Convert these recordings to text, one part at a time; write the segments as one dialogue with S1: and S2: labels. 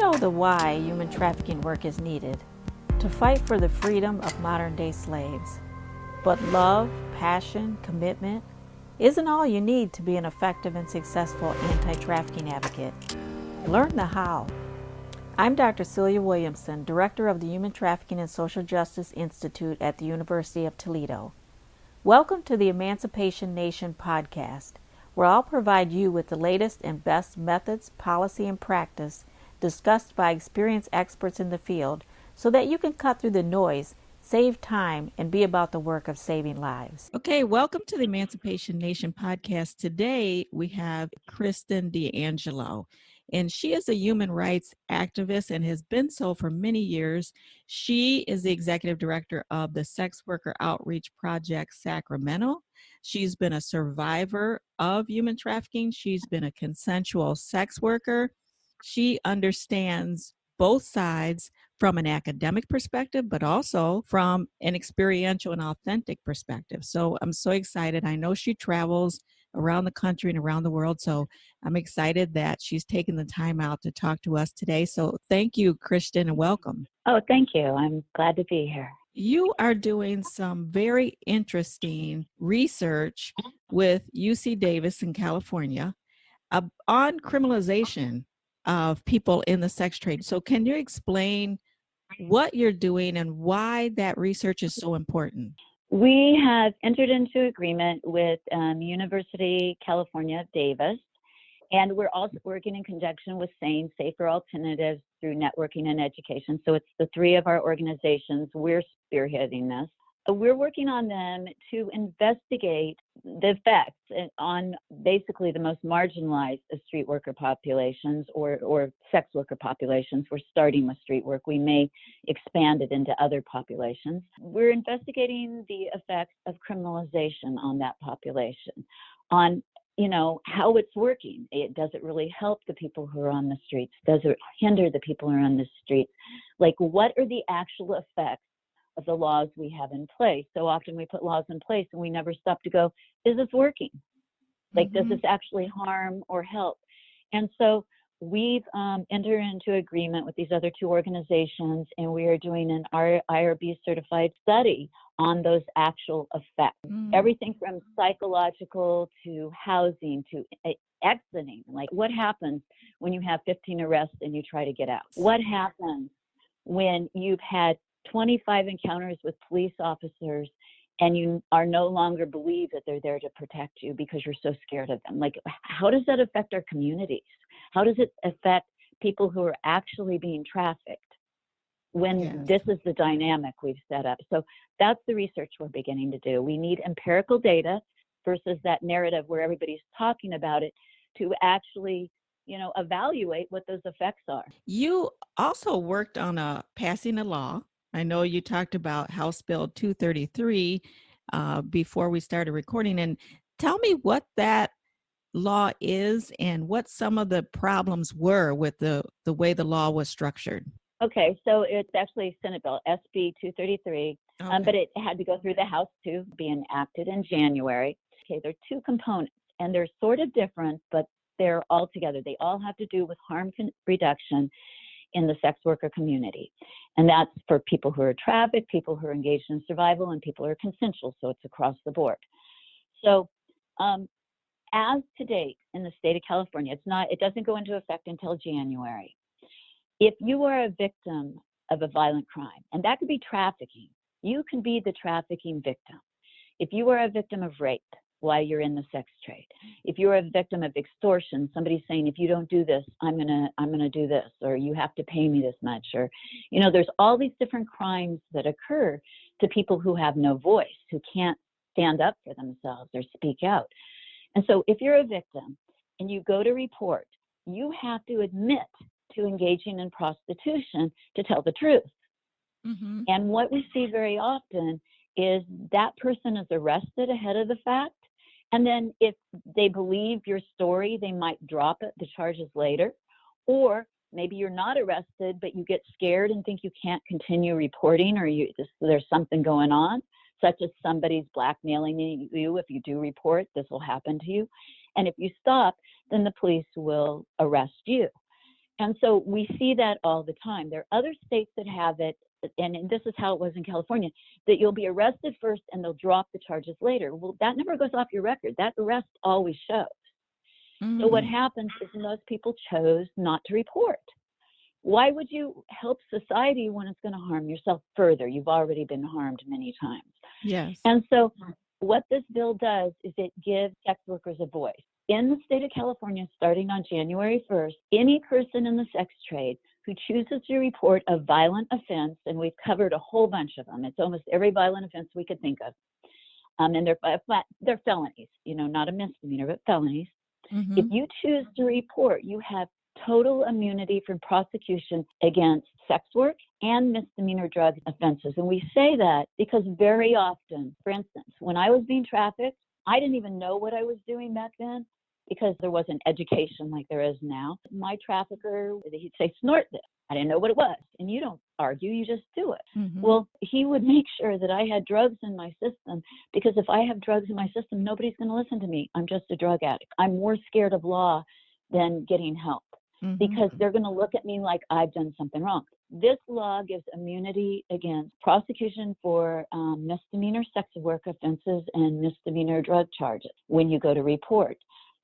S1: know the why human trafficking work is needed, to fight for the freedom of modern-day slaves. But love, passion, commitment isn't all you need to be an effective and successful anti-trafficking advocate. Learn the how. I'm Dr. Celia Williamson, Director of the Human Trafficking and Social Justice Institute at the University of Toledo. Welcome to the Emancipation Nation podcast, where I'll provide you with the latest and best methods, policy, and practice discussed by experienced experts in the field so that you can cut through the noise, save time, and be about the work of saving lives. Okay, welcome to the Emancipation Nation podcast. Today we have Kristen DiAngelo, and she is a human rights activist and has been so for many years. She is the executive director of the Sex Worker Outreach Project Sacramento. She's been a survivor of human trafficking. She's been a consensual sex worker. She understands both sides from an academic perspective, but also from an experiential and authentic perspective. So I'm so excited. I know she travels around the country and around the world. So I'm excited that she's taken the time out to talk to us today. So thank you, Kristen, and welcome.
S2: Oh, thank you. I'm glad to be here.
S1: You are doing some very interesting research with UC Davis in California on criminalization of people in the sex trade. So can you explain what you're doing and why that research is so important?
S2: We have entered into agreement with University California, Davis, and we're also working in conjunction with SANE, Safer Alternatives, through networking and education. So it's the three of our organizations. We're spearheading this. We're working on them to investigate the effects on basically the most marginalized of street worker populations or sex worker populations. We're starting with street work. We may expand it into other populations. We're investigating the effects of criminalization on that population, on how it's working. Does it really help the people who are on the streets? Does it hinder the people who are on the streets? Like, what are the actual effects of the laws we have in place? So often we put laws in place and we never stop to go, is this working? Like, does this actually harm or help? And so we've entered into agreement with these other two organizations, and we are doing an IRB certified study on those actual effects. Everything from psychological to housing to exiting. Like, what happens when you have 15 arrests and you try to get out? What happens when you've had 25 encounters with police officers and you are no longer believe that they're there to protect you because you're so scared of them? Like, how does that affect our communities? How does it affect people who are actually being trafficked when this is the dynamic we've set up? So that's the research we're beginning to do. We need empirical data versus that narrative where everybody's talking about it to actually evaluate what those effects are.
S1: You also worked on passing a law. I know you talked about House Bill 233 before we started recording. And tell me what that law is and what some of the problems were with the way the law was structured.
S2: Okay, so it's actually Senate Bill, SB 233, but it had to go through the House to be enacted in January. Okay, there are two components, and they're sort of different, but they're all together. They all have to do with harm reduction in the sex worker community. And that's for people who are trafficked, people who are engaged in survival, and people who are consensual, so it's across the board. So as to date in the state of California, it doesn't go into effect until January. If you are a victim of a violent crime, and that could be trafficking, you can be the trafficking victim. If you are a victim of rape while you're in the sex trade, if you're a victim of extortion, somebody's saying, if you don't do this, I'm gonna do this, or you have to pay me this much, or there's all these different crimes that occur to people who have no voice, who can't stand up for themselves or speak out. And so if you're a victim and you go to report, you have to admit to engaging in prostitution to tell the truth. And what we see very often is that person is arrested ahead of the fact. And then if they believe your story, they might drop the charges later. Or maybe you're not arrested, but you get scared and think you can't continue reporting, or there's something going on, such as somebody's blackmailing you. If you do report, this will happen to you. And if you stop, then the police will arrest you. And so we see that all the time. There are other states that have it, and this is how it was in California, that you'll be arrested first and they'll drop the charges later. Well, that never goes off your record. That arrest always shows. So what happens is most people chose not to report. Why would you help society when it's going to harm yourself further? You've already been harmed many times.
S1: Yes.
S2: And so what this bill does is it gives sex workers a voice. In the state of California, starting on January 1st, any person in the sex trade who chooses to report a violent offense, and we've covered a whole bunch of them. It's almost every violent offense we could think of. And they're felonies, not a misdemeanor, but felonies.
S1: Mm-hmm.
S2: If you choose to report, you have total immunity from prosecution against sex work and misdemeanor drug offenses. And we say that because very often, for instance, when I was being trafficked, I didn't even know what I was doing back then because there wasn't education like there is now. My trafficker, he'd say, snort this. I didn't know what it was. And you don't argue, you just do it.
S1: Mm-hmm.
S2: Well, he would make sure that I had drugs in my system, because if I have drugs in my system, nobody's going to listen to me. I'm just a drug addict. I'm more scared of law than getting help, because they're going to look at me like I've done something wrong. This law gives immunity against prosecution for misdemeanor sex work offenses and misdemeanor drug charges when you go to report,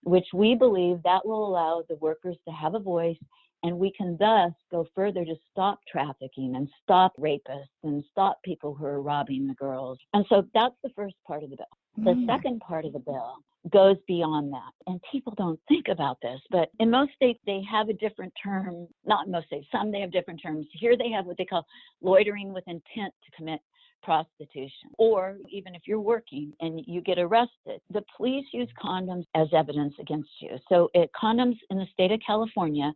S2: which we believe that will allow the workers to have a voice, and we can thus go further to stop trafficking and stop rapists and stop people who are robbing the girls. And so that's the first part of the bill. The second part of the bill goes beyond that. And people don't think about this, but in most states, they have a different term. Not in most states, some they have different terms. Here they have what they call loitering with intent to commit prostitution. Or even if you're working and you get arrested, the police use condoms as evidence against you. So condoms in the state of California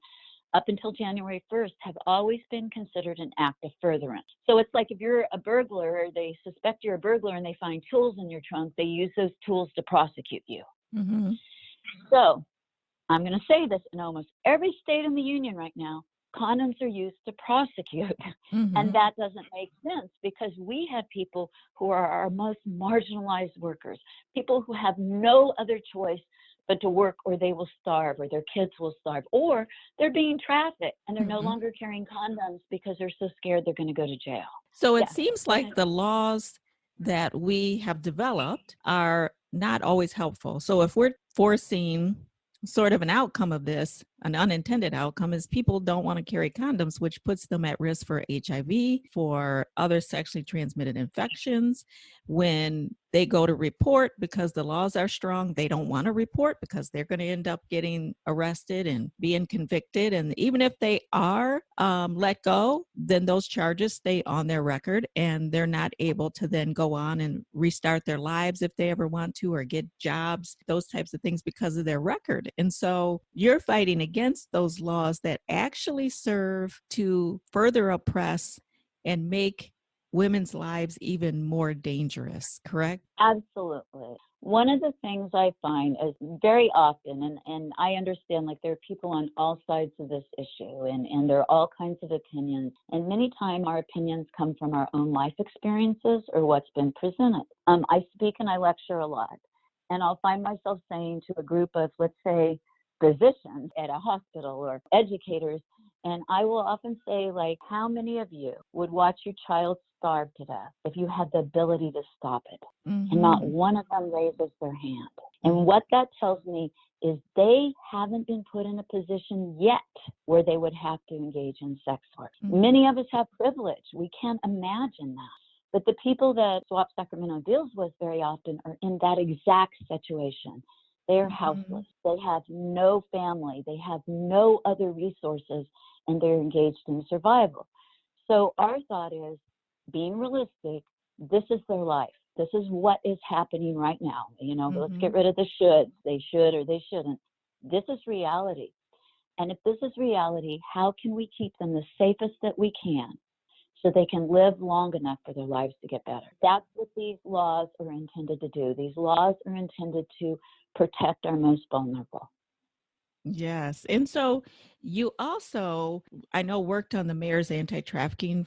S2: up until January 1st have always been considered an act of furtherance. So it's like if you're a burglar, or they suspect you're a burglar and they find tools in your trunk, they use those tools to prosecute you.
S1: Mm-hmm.
S2: So I'm going to say this, in almost every state in the union right now, condoms are used to prosecute.
S1: Mm-hmm.
S2: And that doesn't make sense, because we have people who are our most marginalized workers, people who have no other choice but to work, or they will starve, or their kids will starve, or they're being trafficked and they're no longer carrying condoms because they're so scared they're going to go to jail.
S1: So it seems like the laws that we have developed are not always helpful. So if we're forcing sort of an outcome of this, an unintended outcome, is people don't want to carry condoms, which puts them at risk for HIV, for other sexually transmitted infections. When they go to report, because the laws are strong, they don't want to report because they're going to end up getting arrested and being convicted. And even if they are let go, then those charges stay on their record, and they're not able to then go on and restart their lives if they ever want to, or get jobs, those types of things, because of their record. And so you're fighting against those laws that actually serve to further oppress and make women's lives even more dangerous, correct?
S2: Absolutely. One of the things I find is very often, and I understand, like, there are people on all sides of this issue, and there are all kinds of opinions. And many times our opinions come from our own life experiences or what's been presented. I speak and I lecture a lot, and I'll find myself saying to a group of, let's say, physicians at a hospital or educators, and I will often say, like, how many of you would watch your child starve to death if you had the ability to stop it?
S1: Mm-hmm.
S2: And not one of them raises their hand. And what that tells me is they haven't been put in a position yet where they would have to engage in sex work.
S1: Mm-hmm.
S2: Many of us have privilege. We can't imagine that. But the people that SWOP Sacramento deals with very often are in that exact situation. They're houseless. They have no family. They have no other resources, and they're engaged in survival. So our thought is, being realistic, this is their life. This is what is happening right now. Let's get rid of the shoulds. They should or they shouldn't. This is reality. And if this is reality, how can we keep them the safest that we can so they can live long enough for their lives to get better? That's what these laws are intended to do. These laws are intended to protect our most vulnerable.
S1: Yes. And so you also, I know, worked on the mayor's anti-trafficking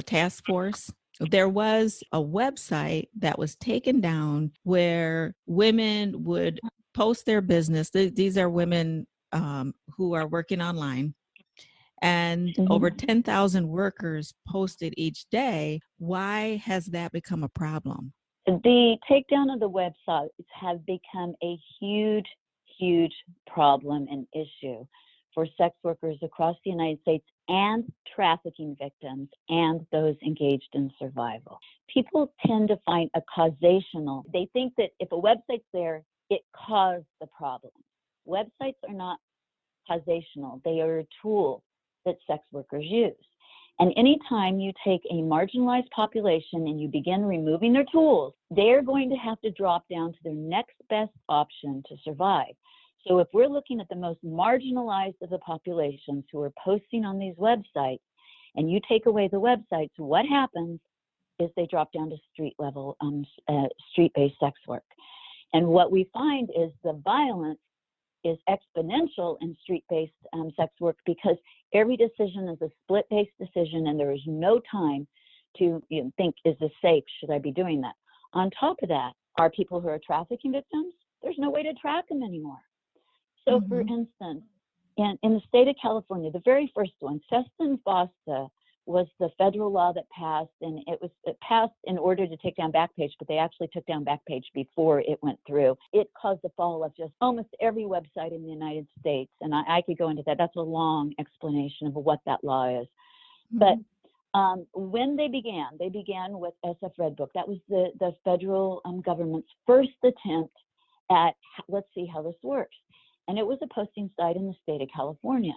S1: task force. There was a website that was taken down where women would post their business. These are women who are working online,
S3: and over 10,000 workers posted each day. Why has that become a problem?
S2: The takedown of the websites have become a huge, huge problem and issue for sex workers across the United States and trafficking victims and those engaged in survival. People tend to find a causational. They think that if a website's there, it caused the problem. Websites are not causational. They are a tool that sex workers use. And anytime you take a marginalized population and you begin removing their tools, they're going to have to drop down to their next best option to survive. So if we're looking at the most marginalized of the populations who are posting on these websites, and you take away the websites, what happens is they drop down to street-based sex work. And what we find is the violence is exponential in street-based sex work because every decision is a split-based decision, and there is no time to think, is this safe? Should I be doing that? On top of that, are people who are trafficking victims? There's no way to track them anymore. So, for instance, in the state of California, the very first one, Seston Fosta, was the federal law that passed, and it passed in order to take down Backpage, but they actually took down Backpage before it went through. It caused the fall of just almost every website in the United States, and I could go into that. That's a long explanation of what that law is. But when they began with SF Red Book. That was the federal government's first attempt at, let's see how this works. And it was a posting site in the state of California.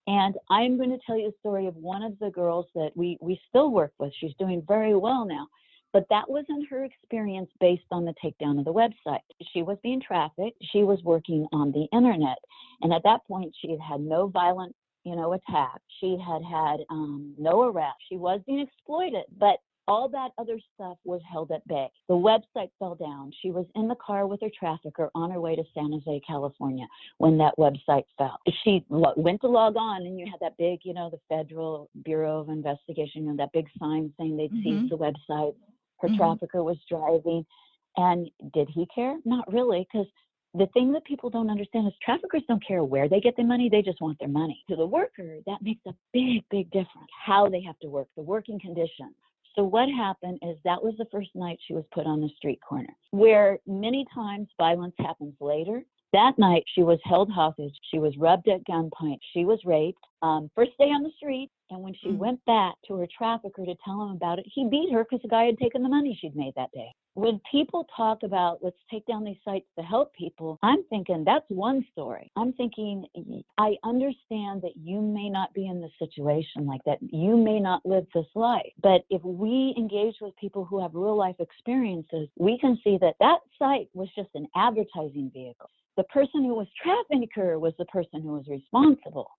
S2: And I'm going to tell you a story of one of the girls that we still work with. She's doing very well now. But that wasn't her experience based on the takedown of the website. She was being trafficked. She was working on the internet. And at that point, she had had no violent, attack. She had had no arrest. She was being exploited. But all that other stuff was held at bay. The website fell down. She was in the car with her trafficker on her way to San Jose, California, when that website fell. She went to log on, and you had that big, the Federal Bureau of Investigation, that big sign saying they'd seized the website. Her trafficker was driving. And did he care? Not really, because the thing that people don't understand is traffickers don't care where they get their money. They just want their money. To the worker, that makes a big, big difference. How they have to work, the working conditions. So what happened is that was the first night she was put on the street corner, where many times violence happens later. That night, she was held hostage. She was rubbed at gunpoint. She was raped. First day on the street. And when she went back to her trafficker to tell him about it, he beat her because the guy had taken the money she'd made that day. When people talk about, let's take down these sites to help people, I'm thinking that's one story. I'm thinking, I understand that you may not be in this situation like that. You may not live this life. But if we engage with people who have real life experiences, we can see that that site was just an advertising vehicle. The person who was trafficking her was the person who was responsible.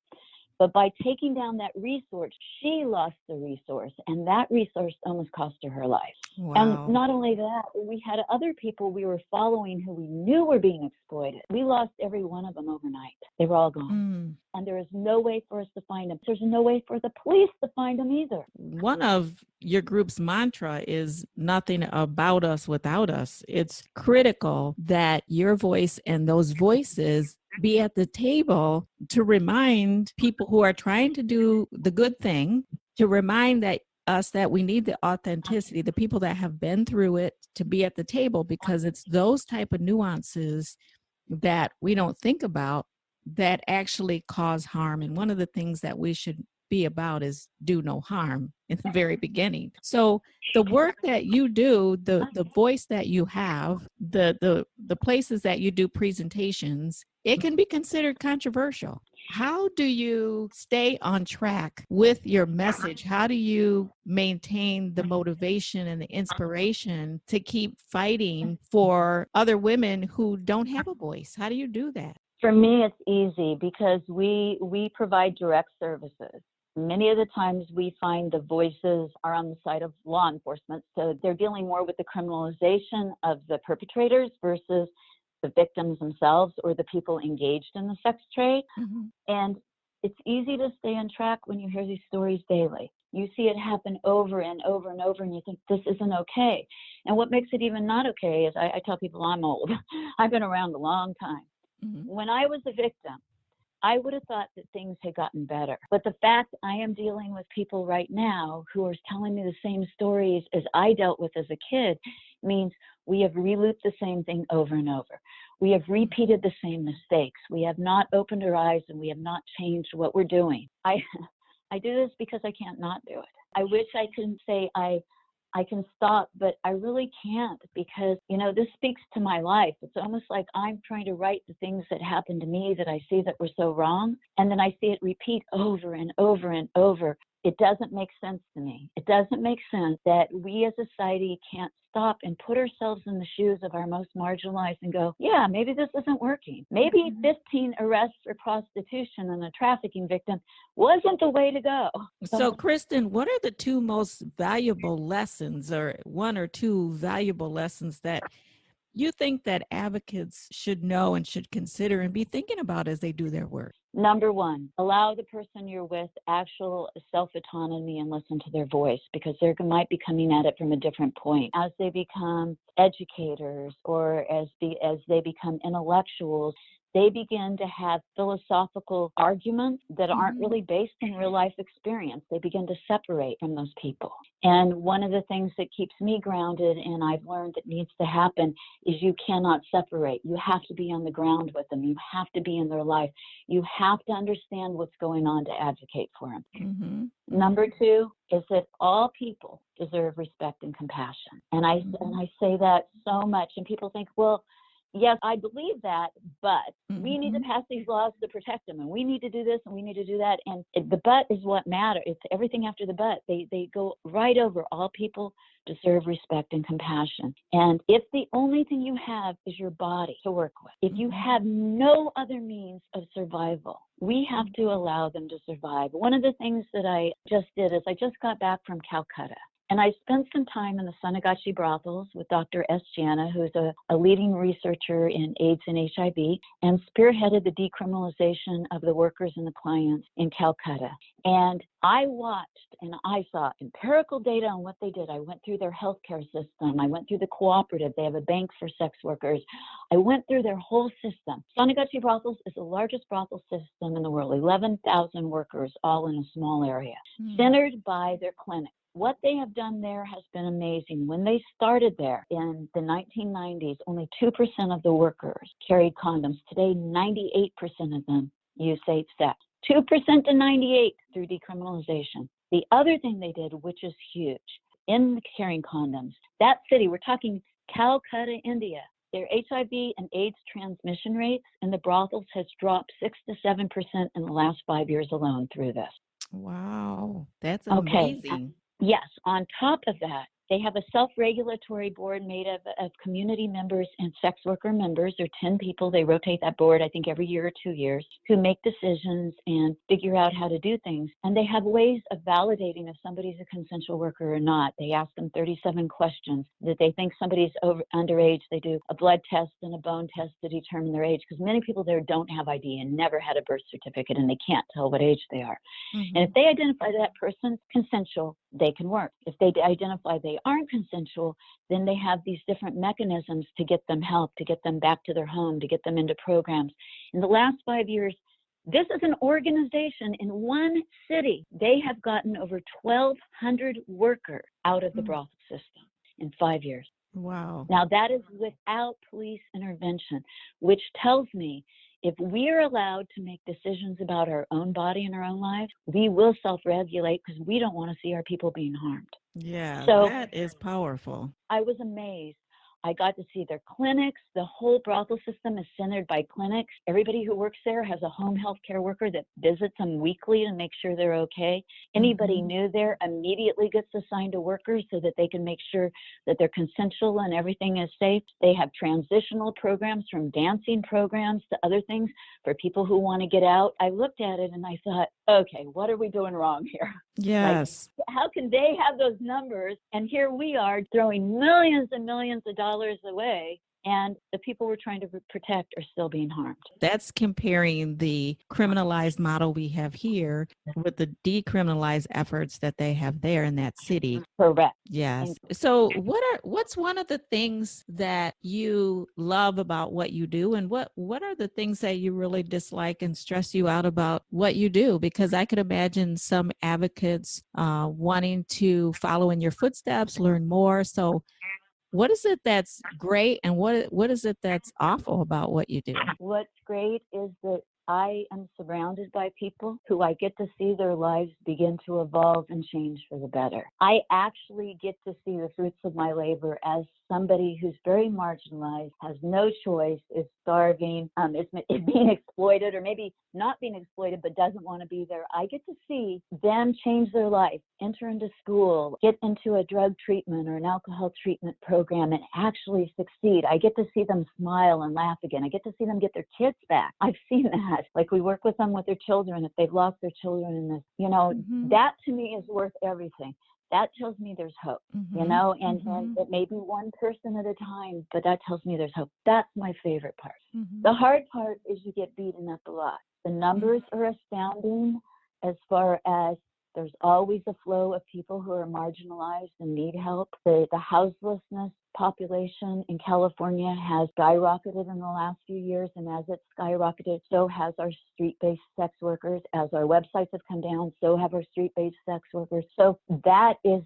S2: But by taking down that resource, she lost the resource, and that resource almost cost her life.
S3: Wow.
S2: And not only that, we had other people we were following who we knew were being exploited. We lost every one of them overnight. They were all gone. And there is no way for us to find them. There's no way for the police to find them either.
S3: One of your group's mantra is nothing about us without us. It's critical that your voice and those voices be at the table to remind people who are trying to do the good thing, to remind us that we need the authenticity, the people that have been through it, to be at the table, because it's those type of nuances that we don't think about that actually cause harm. And one of the things that we should be about is do no harm in the very beginning. So the work that you do, the voice that you have, the places that you do presentations, it can be considered controversial. How do you stay on track with your message? How do you maintain the motivation and the inspiration to keep fighting for other women who don't have a voice? How do you do that?
S2: For me, it's easy because we provide direct services. Many of the times we find the voices are on the side of law enforcement, so they're dealing more with the criminalization of the perpetrators versus the victims themselves or the people engaged in the sex trade. And it's easy to stay on track when you hear these stories daily. You see it happen over and over and over, and you think this isn't okay. And what makes it even not okay is I tell people I'm old. I've been around a long time. When I was a victim, I would have thought that things had gotten better. But the fact I am dealing with people right now who are telling me the same stories as I dealt with as a kid means we have relooped the same thing over and over. We have repeated the same mistakes. We have not opened our eyes, and we have not changed what we're doing. I do this because I can't not do it. I wish I could say I can stop, but I really can't, because, this speaks to my life. It's almost like I'm trying to right the things that happened to me that I see that were so wrong, and then I see it repeat over and over and over. It doesn't make sense to me. It doesn't make sense that we as a society can't stop and put ourselves in the shoes of our most marginalized and go, yeah, maybe this isn't working. Maybe 15 arrests for prostitution and a trafficking victim wasn't the way to go.
S3: So, Kristen, what are the two most valuable lessons, or one or two valuable lessons that you think that advocates should know and should consider and be thinking about as they do their work?
S2: Number one, allow the person you're with actual self-autonomy and listen to their voice, because they might be coming at it from a different point. As they become educators, or as they become intellectuals, they begin to have philosophical arguments that aren't really based in real life experience. They begin to separate from those people. And one of the things that keeps me grounded, and I've learned that needs to happen, is you cannot separate. You have to be on the ground with them. You have to be in their life. You have to understand what's going on to advocate for them. Mm-hmm. Number two is that all people deserve respect and compassion. And I say that so much, and people think, well, yes, I believe that, but we need to pass these laws to protect them, and we need to do this, and we need to do that. And the but is what matters. It's everything after the but. They go right over. All people deserve respect and compassion. And if the only thing you have is your body to work with, if you have no other means of survival, we have to allow them to survive. One of the things that I just did is I just got back from Calcutta. And I spent some time in the Sonagachi brothels with Dr. S. Jana, who's a leading researcher in AIDS and HIV, and spearheaded the decriminalization of the workers and the clients in Calcutta. And I watched and I saw empirical data on what they did. I went through their healthcare system. I went through the cooperative. They have a bank for sex workers. I went through their whole system. Sonagachi brothels is the largest brothel system in the world, 11,000 workers, all in a small area, centered by their clinic. What they have done there has been amazing. When they started there in the 1990s, only 2% of the workers carried condoms. Today, 98% of them use safe sex. 2% to 98% through decriminalization. The other thing they did, which is huge, in carrying condoms, that city, we're talking Calcutta, India, their HIV and AIDS transmission rates in the brothels has dropped 6 to 7% in the last 5 years alone through this.
S3: Wow, that's amazing.
S2: Okay. Yes. On top of that, they have a self-regulatory board made of community members and sex worker members. There are 10 people. They rotate that board, I think, every year or 2 years, who make decisions and figure out how to do things. And they have ways of validating if somebody's a consensual worker or not. They ask them 37 questions. That they think somebody's underage, they do a blood test and a bone test to determine their age, because many people there don't have ID and never had a birth certificate, and they can't tell what age they are. And if they identify that person's consensual, they can work. If they identify they aren't consensual, then they have these different mechanisms to get them help, to get them back to their home, to get them into programs. In the last 5 years, this is an organization in one city. They have gotten over 1,200 workers out of the brothel system in 5 years.
S3: Wow.
S2: Now, that is without police intervention, which tells me if we're allowed to make decisions about our own body and our own lives, we will self-regulate, because we don't want to see our people being harmed.
S3: Yeah,
S2: so
S3: that is powerful.
S2: I was amazed. I got to see their clinics. The whole brothel system is centered by clinics. Everybody who works there has a home health care worker that visits them weekly to make sure they're okay. Anybody new there immediately gets assigned to workers so that they can make sure that they're consensual and everything is safe. They have transitional programs, from dancing programs to other things for people who want to get out. I looked at it and I thought, okay, what are we doing wrong here?
S3: Yes.
S2: Like, how can they have those numbers? And here we are throwing millions and millions of dollars away, and the people we're trying to protect are still being harmed.
S3: That's comparing the criminalized model we have here with the decriminalized efforts that they have there in that city.
S2: Correct.
S3: Yes. So what's one of the things that you love about what you do, and what are the things that you really dislike and stress you out about what you do? Because I could imagine some advocates wanting to follow in your footsteps, learn more. So what is it that's great, and what is it that's awful about what you do?
S2: What's great is that I am surrounded by people who I get to see their lives begin to evolve and change for the better. I actually get to see the fruits of my labor as somebody who's very marginalized, has no choice, is starving, is being exploited, or maybe not being exploited but doesn't want to be there. I get to see them change their life, enter into school, get into a drug treatment or an alcohol treatment program and actually succeed. I get to see them smile and laugh again. I get to see them get their kids back. I've seen that. Like, we work with them with their children if they've lost their children in this. That to me is worth everything. That tells me there's hope, and it may be one person at a time, but that tells me there's hope. That's my favorite part. The hard part is you get beaten up a lot. The numbers are astounding as far as there's always a flow of people who are marginalized and need help. The houselessness population in California has skyrocketed in the last few years, and as it's skyrocketed, so has our street-based sex workers. As our websites have come down, so have our street-based sex workers. So that is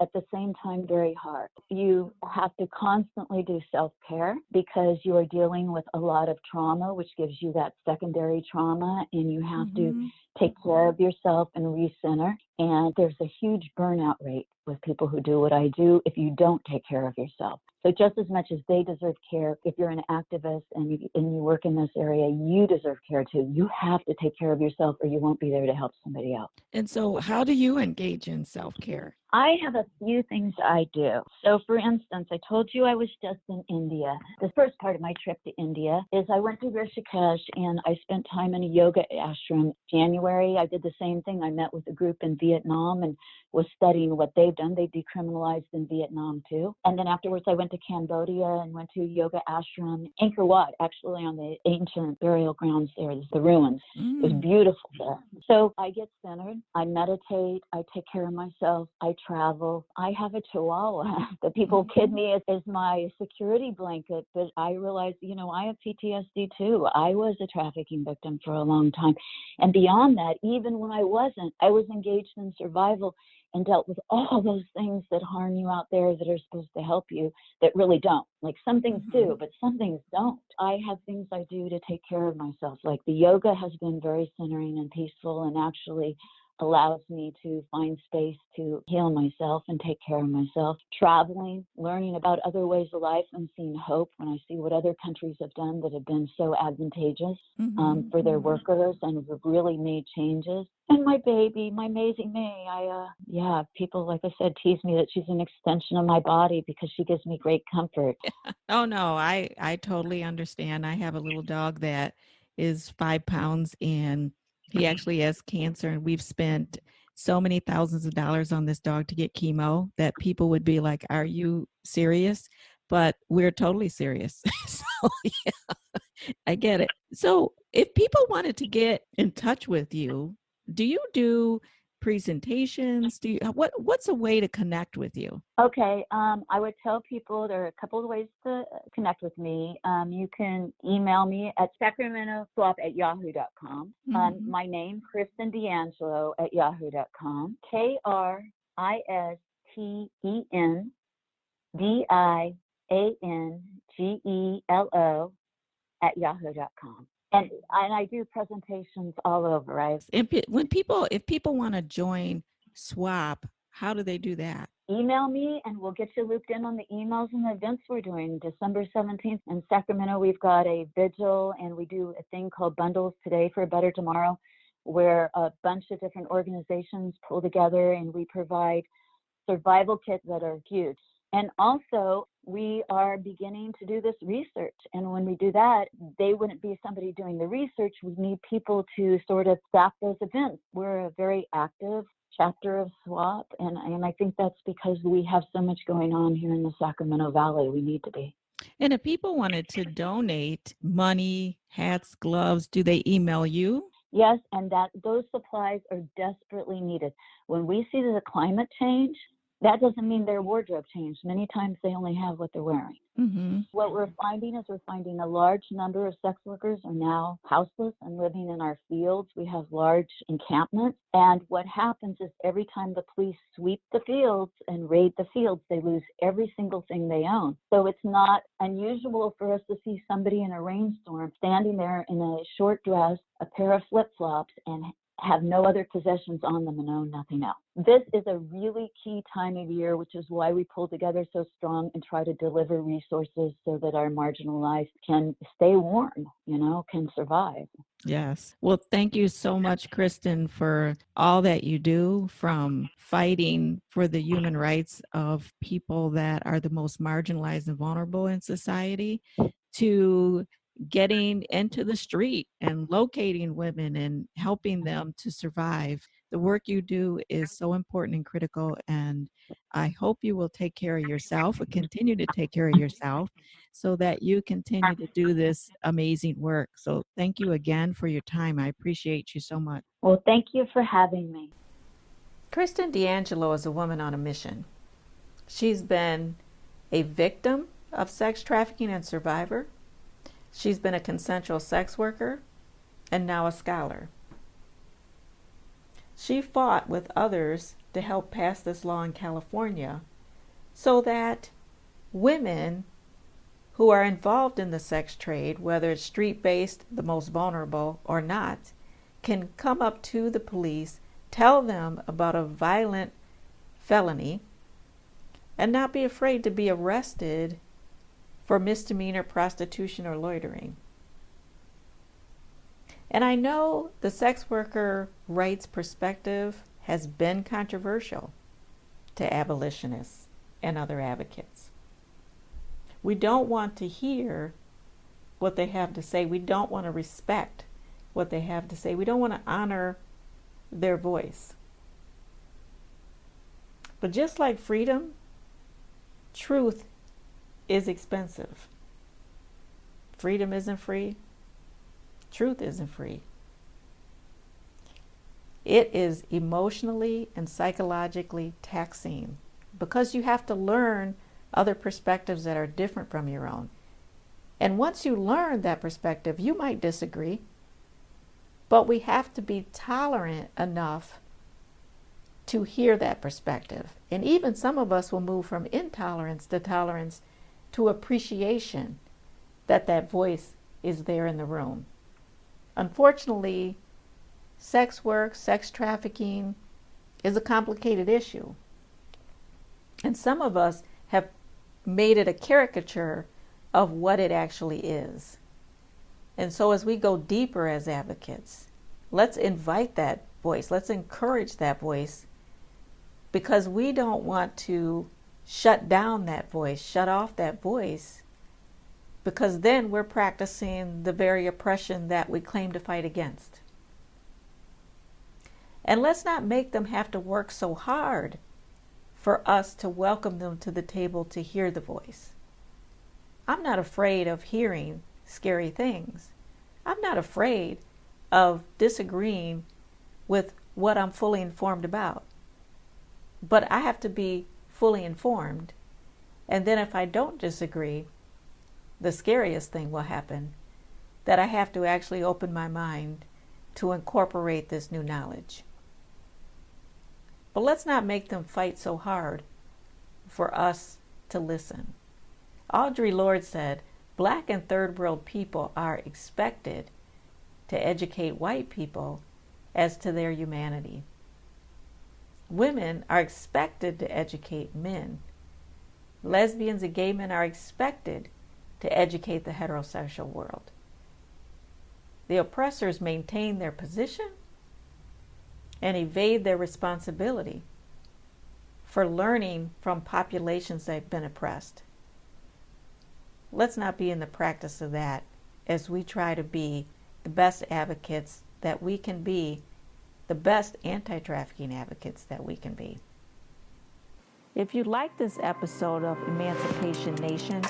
S2: at the same time very hard. You have to constantly do self-care because you are dealing with a lot of trauma, which gives you that secondary trauma, and you have to take care of yourself and recenter. And there's a huge burnout rate with people who do what I do if you don't take care of yourself. So just as much as they deserve care, if you're an activist and you work in this area, you deserve care too. You have to take care of yourself or you won't be there to help somebody else.
S3: And so how do you engage in self-care?
S2: I have a few things I do. So for instance, I told you I was just in India. The first part of my trip to India is I went to Rishikesh and I spent time in a yoga ashram. January, I did the same thing. I met with a group in Vietnam and was studying what they've done. They decriminalized in Vietnam too. And then afterwards, I went to Cambodia and went to a yoga ashram, Angkor Wat, actually on the ancient burial grounds there, the ruins. It was beautiful there. So I get centered, I meditate, I take care of myself, I travel. I have a chihuahua that people kid me as my security blanket, but I realize, I have PTSD too. I was a trafficking victim for a long time. And beyond that, even when I wasn't, I was engaged in survival and dealt with all those things that harm you out there that are supposed to help you that really don't. Like some things do, but some things don't. I have things I do to take care of myself. Like the yoga has been very centering and peaceful and actually allows me to find space to heal myself and take care of myself. Traveling, learning about other ways of life and seeing hope when I see what other countries have done that have been so advantageous for their workers and have really made changes. And my baby, my amazing May, people, like I said, tease me that she's an extension of my body because she gives me great comfort.
S3: Oh, no, I totally understand. I have a little dog that is 5 pounds and he actually has cancer, and we've spent so many thousands of dollars on this dog to get chemo that people would be like, are you serious? But we're totally serious. So yeah, I get it. So if people wanted to get in touch with you, do you do presentations? What's a way to connect with you?
S2: Okay, I would tell people there are a couple of ways to connect with me. You can email me at sacramentoswap@yahoo.com. My name, Kristen DiAngelo @yahoo.com. KristenDiangelo @yahoo.com. And I do presentations all over, right?
S3: And if people want to join SWOP, how do they do that?
S2: Email me and we'll get you looped in on the emails and the events we're doing. December 17th in Sacramento, we've got a vigil and we do a thing called Bundles Today for a Better Tomorrow, where a bunch of different organizations pull together and we provide survival kits that are huge. And also, we are beginning to do this research. And when we do that, they wouldn't be somebody doing the research. We need people to sort of staff those events. We're a very active chapter of SWOP. And I think that's because we have so much going on here in the Sacramento Valley. We need to be.
S3: And if people wanted to donate money, hats, gloves, do they email you?
S2: Yes, and that those supplies are desperately needed. When we see the climate change, that doesn't mean their wardrobe changed. Many times they only have what they're wearing.
S3: Mm-hmm.
S2: What we're finding is we're finding a large number of sex workers are now houseless and living in our fields. We have large encampments. And what happens is every time the police sweep the fields and raid the fields, they lose every single thing they own. So it's not unusual for us to see somebody in a rainstorm standing there in a short dress, a pair of flip-flops, and have no other possessions on them and own nothing else. This is a really key time of year, which is why we pull together so strong and try to deliver resources so that our marginalized can stay warm, can survive.
S3: Yes. Well, thank you so much, Kristen, for all that you do, from fighting for the human rights of people that are the most marginalized and vulnerable in society, to getting into the street and locating women and helping them to survive. The work you do is so important and critical, and I hope you will take care of yourself or continue to take care of yourself so that you continue to do this amazing work. So thank you again for your time. I appreciate you so much.
S2: Well, thank you for having me.
S1: Kristen DiAngelo is a woman on a mission. She's been a victim of sex trafficking and survivor. She's been a consensual sex worker and now a scholar. She fought with others to help pass this law in California so that women who are involved in the sex trade, whether it's street-based, the most vulnerable, or not, can come up to the police, tell them about a violent felony, and not be afraid to be arrested for misdemeanor prostitution or loitering. And I know the sex worker rights perspective has been controversial to abolitionists and other advocates. We don't want to hear what they have to say. We don't want to respect what they have to say. We don't want to honor their voice. But just like freedom, truth is expensive. Freedom isn't free. Truth isn't free. It is emotionally and psychologically taxing because you have to learn other perspectives that are different from your own. And once you learn that perspective, you might disagree, but we have to be tolerant enough to hear that perspective. And even some of us will move from intolerance to tolerance to appreciation that that voice is there in the room. Unfortunately, sex work, sex trafficking is a complicated issue. And some of us have made it a caricature of what it actually is. And so as we go deeper as advocates, let's invite that voice, let's encourage that voice, because we don't want to shut down that voice, shut off that voice, because then we're practicing the very oppression that we claim to fight against. And let's not make them have to work so hard for us to welcome them to the table to hear the voice. I'm not afraid of hearing scary things. I'm not afraid of disagreeing with what I'm fully informed about. But I have to be fully informed. And then if I don't disagree, the scariest thing will happen, that I have to actually open my mind to incorporate this new knowledge. But let's not make them fight so hard for us to listen. Audre Lorde said, Black and third world people are expected to educate white people as to their humanity. Women are expected to educate men. Lesbians and gay men are expected to educate the heterosexual world. The oppressors maintain their position and evade their responsibility for learning from populations that have been oppressed. Let's not be in the practice of that as we try to be the best advocates that we can be, the best anti-trafficking advocates that we can be. If you like this episode of Emancipation Nation,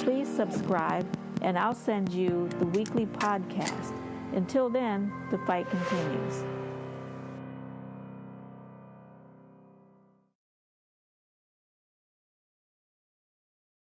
S1: Please subscribe, and I'll send you the weekly podcast. Until then, the fight continues.